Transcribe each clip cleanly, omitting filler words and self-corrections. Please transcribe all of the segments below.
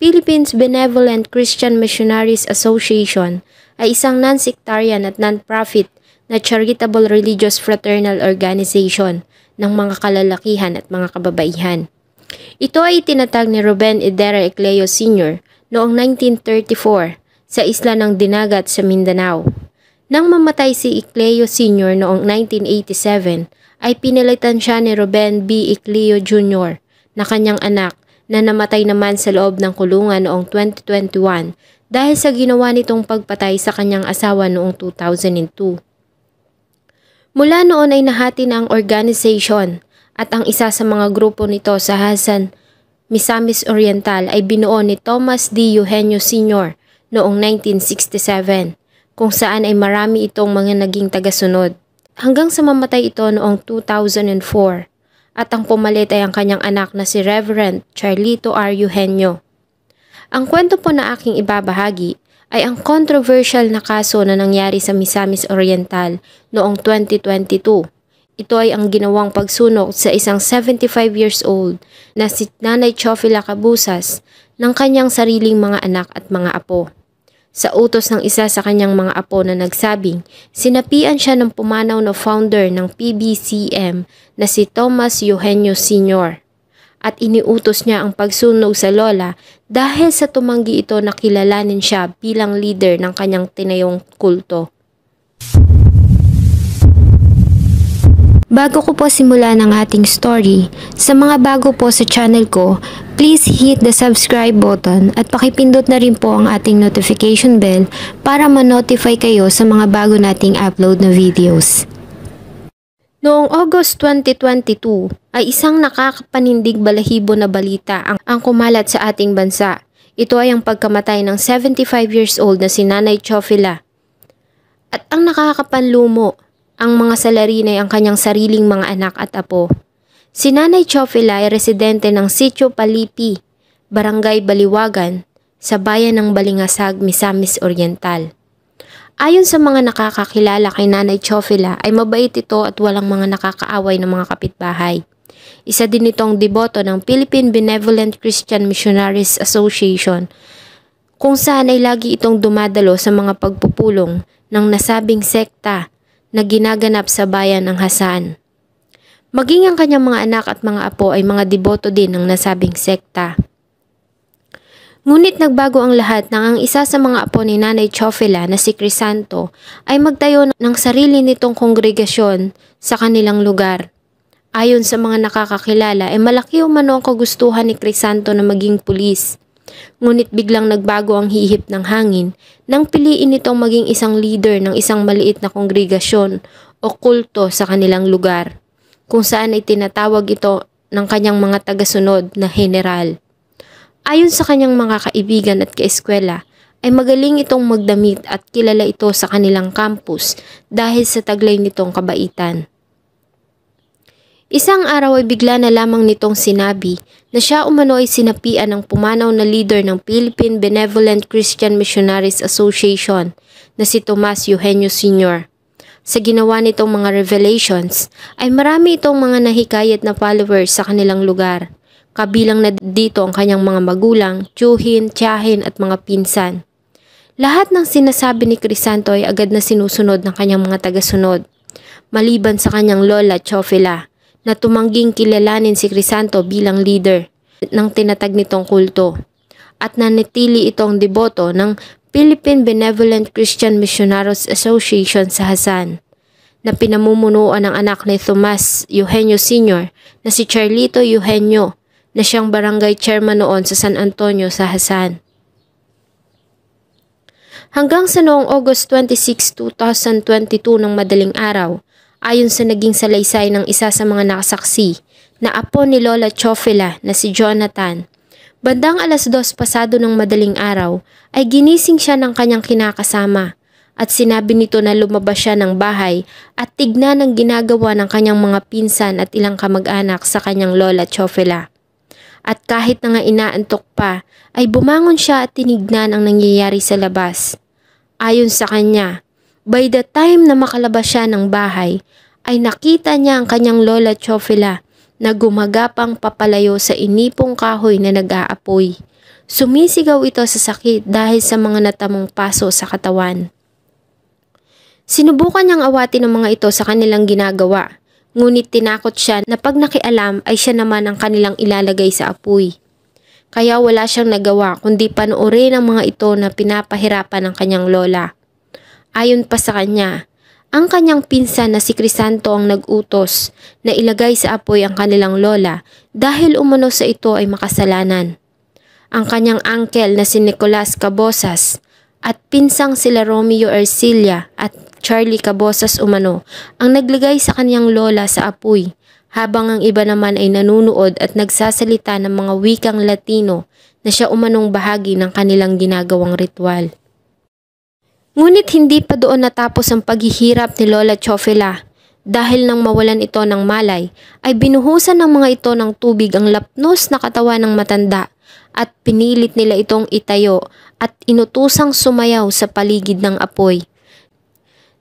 Philippines Benevolent Christian Missionaries Association ay isang non-sectarian at non-profit na charitable religious fraternal organization ng mga kalalakihan at mga kababaihan. Ito ay itinatag ni Ruben Idera Ecleo Sr. noong 1934 sa isla ng Dinagat sa Mindanao. Nang mamatay si Ecleo Sr. noong 1987, ay pinalitan siya ni Ruben B. Ecleo Jr. na kanyang anak na namatay naman sa loob ng kulungan noong 2021 dahil sa ginawa nitong pagpatay sa kanyang asawa noong 2002. Mula noon ay nahati na ang organization at ang isa sa mga grupo nito sa Hasan, Misamis Oriental ay binuo ni Thomas D. Eugenio Sr. noong 1967 kung saan ay marami itong mga naging tagasunod hanggang sa mamatay ito noong 2004. At ang pumalit ay ang kanyang anak na si Reverend Charlito R. Eugenio. Ang kwento po na aking ibabahagi ay ang controversial na kaso na nangyari sa Misamis Oriental noong 2022. Ito ay ang ginawang pagsunog sa isang 75 years old na si Nanay Chofila Cabusas ng kanyang sariling mga anak at mga apo. Sa utos ng isa sa kanyang mga apo na nagsabing, sinapian siya ng pumanaw na founder ng PBCM na si Thomas Eugenio Sr. At iniutos niya ang pagsunog sa lola dahil sa tumanggi ito na kilalanin siya bilang leader ng kanyang tinayong kulto. Bago ko po simulan ang ating story, sa mga bago po sa channel ko, please hit the subscribe button at pakipindot na rin po ang ating notification bell para ma-notify kayo sa mga bago nating upload na videos. Noong August 2022 ay isang nakakapanindig balahibo na balita ang kumalat sa ating bansa. Ito ay ang pagkamatay ng 75 years old na si Nanay Chofila. At ang nakakapanlumo, ang mga salarin ay ang kanyang sariling mga anak at apo. Si Nanay Chofila ay residente ng Sitio Palipi, Barangay Baliwagan, sa bayan ng Balingasag, Misamis Oriental. Ayon sa mga nakakakilala kay Nanay Chofila ay mabait ito at walang mga nakakaaway ng mga kapitbahay. Isa din itong deboto ng Philippine Benevolent Christian Missionaries Association, kung saan ay lagi itong dumadalo sa mga pagpupulong ng nasabing sekta na ginaganap sa bayan ng Hasan. Maging ang kanyang mga anak at mga apo ay mga deboto din ng nasabing sekta. Ngunit nagbago ang lahat nang ang isa sa mga apo ni Nanay Chofila na si Crisanto ay magtayo ng sarili nitong kongregasyon sa kanilang lugar. Ayon sa mga nakakakilala ay malaki umano ang kagustuhan ni Crisanto na maging pulis. Ngunit biglang nagbago ang hihip ng hangin nang piliin nitong maging isang leader ng isang maliit na kongregasyon o kulto sa kanilang lugar, kung saan ay tinatawag ito ng kanyang mga tagasunod na general. Ayon sa kanyang mga kaibigan at kaeskwela, ay magaling itong magdamit at kilala ito sa kanilang campus dahil sa taglay nitong kabaitan. Isang araw ay bigla na lamang nitong sinabi na siya umano ay sinapian ng pumanaw na leader ng Philippine Benevolent Christian Missionaries Association na si Thomas Eugenio Sr. Sa ginawa nitong mga revelations ay marami itong mga nahikayat na followers sa kanilang lugar. Kabilang na dito ang kanyang mga magulang, tiyuhin, tiyahin at mga pinsan. Lahat ng sinasabi ni Crisanto ay agad na sinusunod ng kanyang mga tagasunod, maliban sa kanyang lola Chofila na tumangging kilalanin si Crisanto bilang leader ng tinatag nitong kulto at nanatili itong deboto ng Philippine Benevolent Christian Missionaries Association sa Hasan na pinamumunuan ng anak ni Thomas Eugenio Sr. na si Charlito Eugenio na siyang barangay chairman noon sa San Antonio sa Hasan. Hanggang sa noong August 26, 2022 ng madaling araw, ayon sa naging salaysay ng isa sa mga nakasaksi na apo ni Lola Chofila na si Jonathan, bandang alas 2 pasado ng madaling araw ay ginising siya ng kanyang kinakasama at sinabi nito na lumabas siya ng bahay at tignan ang ginagawa ng kanyang mga pinsan at ilang kamag-anak sa kanyang Lola Chofila. At kahit na nga inaantok pa ay bumangon siya at tinignan ang nangyayari sa labas. Ayon sa kanya, by the time na makalabas siya ng bahay, ay nakita niya ang kanyang Lola Chofila na gumagapang papalayo sa inipong kahoy na nag-aapoy. Sumisigaw ito sa sakit dahil sa mga natamong paso sa katawan. Sinubukan niyang awatin ang mga ito sa kanilang ginagawa, ngunit tinakot siya na pag nakialam ay siya naman ang kanilang ilalagay sa apoy. Kaya wala siyang nagawa kundi panoorin ang mga ito na pinapahirapan ng kanyang lola. Ayon pa sa kanya, ang kanyang pinsan na si Crisanto ang nag-utos na ilagay sa apoy ang kanilang lola dahil umano sa ito ay makasalanan. Ang kanyang uncle na si Nicolas Cabosas at pinsang sila Romeo Ercilia at Charlie Cabosas umano ang naglagay sa kanyang lola sa apoy, habang ang iba naman ay nanunood at nagsasalita ng mga wikang Latino na siya umanong bahagi ng kanilang ginagawang ritual. Ngunit hindi pa doon natapos ang paghihirap ni Lola Chofela. Dahil nang mawalan ito ng malay, ay binuhusan ng mga ito ng tubig ang lapnos na katawan ng matanda at pinilit nila itong itayo at inutusang sumayaw sa paligid ng apoy.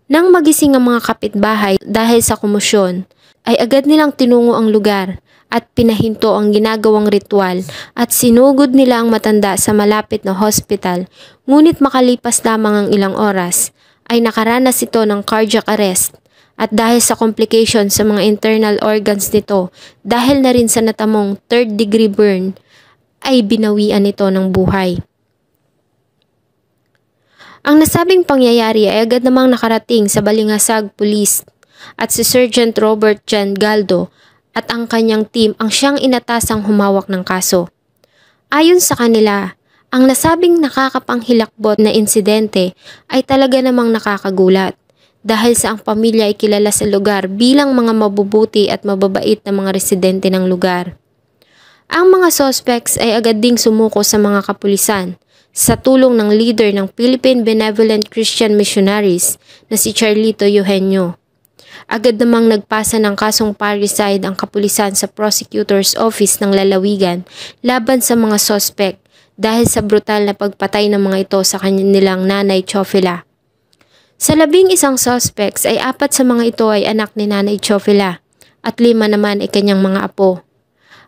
Nang magising ang mga kapitbahay dahil sa komosyon, ay agad nilang tinungo ang lugar at pinahinto ang ginagawang ritual at sinugod nila ang matanda sa malapit na hospital, ngunit makalipas lamang ang ilang oras ay nakaranas ito ng cardiac arrest at dahil sa complication sa mga internal organs nito dahil na rin sa natamong 3rd degree burn ay binawian ito ng buhay. Ang nasabing pangyayari ay agad namang nakarating sa Balingasag Police at si Sergeant Robert Jan Galdo at ang kanyang team ang siyang inatasang humawak ng kaso. Ayon sa kanila, ang nasabing nakakapanghilakbot na insidente ay talaga namang nakakagulat dahil sa ang pamilya ay kilala sa lugar bilang mga mabubuti at mababait na mga residente ng lugar. Ang mga suspects ay agad ding sumuko sa mga kapulisan sa tulong ng leader ng Philippine Benevolent Christian Missionaries na si Charlito Eugenio. Agad namang nagpasa ng kasong parricide ang kapulisan sa prosecutor's office ng lalawigan laban sa mga suspect dahil sa brutal na pagpatay ng mga ito sa kanilang nanay Chofela. Sa 11 suspects ay 4 sa mga ito ay anak ni nanay Chofela at 5 naman ay kanyang mga apo.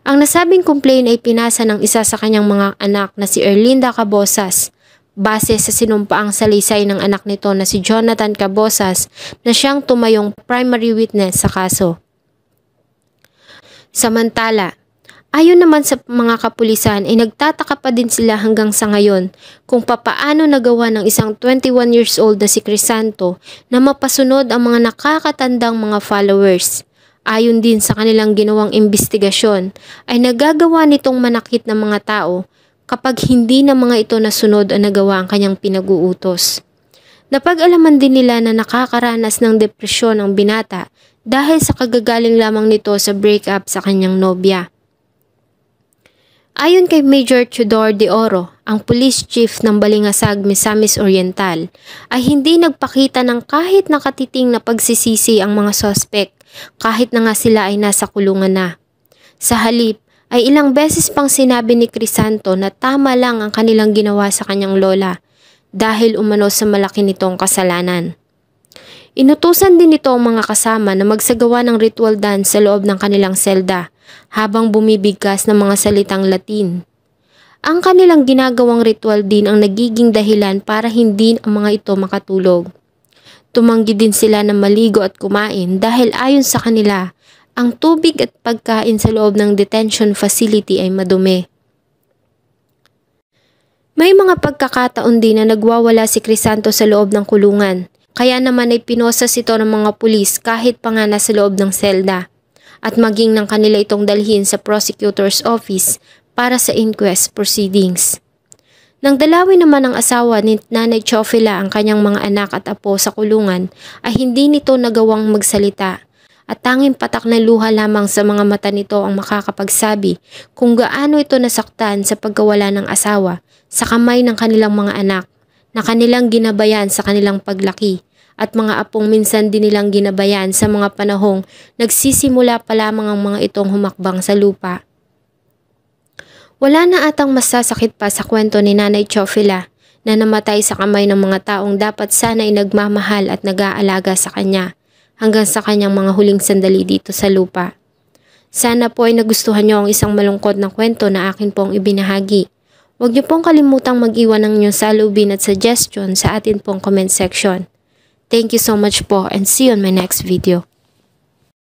Ang nasabing complaint ay pinasa ng isa sa kanyang mga anak na si Erlinda Cabosas base sa sinumpaang salaysay ng anak nito na si Jonathan Cabosas na siyang tumayong primary witness sa kaso. Samantala, ayon naman sa mga kapulisan ay nagtataka pa din sila hanggang sa ngayon kung papaano nagawa ng isang 21 years old na si Crisanto na mapasunod ang mga nakakatandang mga followers. Ayon din sa kanilang ginawang investigasyon ay nagagawa nitong manakit ng mga tao kapag hindi na mga ito nasunod o nagawa ang kanyang pinag-uutos. Napag-alaman din nila na nakakaranas ng depresyon ang binata dahil sa kagagaling lamang nito sa breakup sa kanyang nobya. Ayon kay Major Tudor de Oro, ang police chief ng Balingasag, Misamis Oriental, ay hindi nagpakita ng kahit nakatiting na pagsisisi ang mga suspect kahit na nga sila ay nasa kulungan na. Sa halip, ay ilang beses pang sinabi ni Crisanto na tama lang ang kanilang ginawa sa kanyang lola dahil umano sa malaki nitong kasalanan. Inutusan din nito ang mga kasama na magsagawa ng ritual dance sa loob ng kanilang selda habang bumibigkas ng mga salitang Latin. Ang kanilang ginagawang ritual din ang nagiging dahilan para hindi ang mga ito makatulog. Tumanggi din sila na maligo at kumain dahil ayon sa kanila, ang tubig at pagkain sa loob ng detention facility ay madumi. May mga pagkakataon din na nagwawala si Crisanto sa loob ng kulungan, kaya naman ay pinosas ito ng mga pulis kahit pa nga nasa loob ng selda, at maging ng kanila itong dalhin sa prosecutor's office para sa inquest proceedings. Nang dalawin naman ang asawa ni Nanay Chofela ang kanyang mga anak at apo sa kulungan, ay hindi nito nagawang magsalita. At tanging patak na luha lamang sa mga mata nito ang makakapagsabi kung gaano ito nasaktan sa pagkawala ng asawa sa kamay ng kanilang mga anak na kanilang ginabayan sa kanilang paglaki at mga apong minsan din nilang ginabayan sa mga panahong nagsisimula pa lamang ang mga itong humakbang sa lupa. Wala na atang masasakit pa sa kwento ni Nanay Chofela na namatay sa kamay ng mga taong dapat sana ay nagmamahal at nag-aalaga sa kanya hanggang sa kanyang mga huling sandali dito sa lupa. Sana po ay nagustuhan niyo ang isang malungkot na kwento na akin pong ibinahagi. Huwag niyo pong kalimutang mag-iwan ng inyong salubin at suggestion sa atin pong comment section. Thank you so much po and see you on my next video.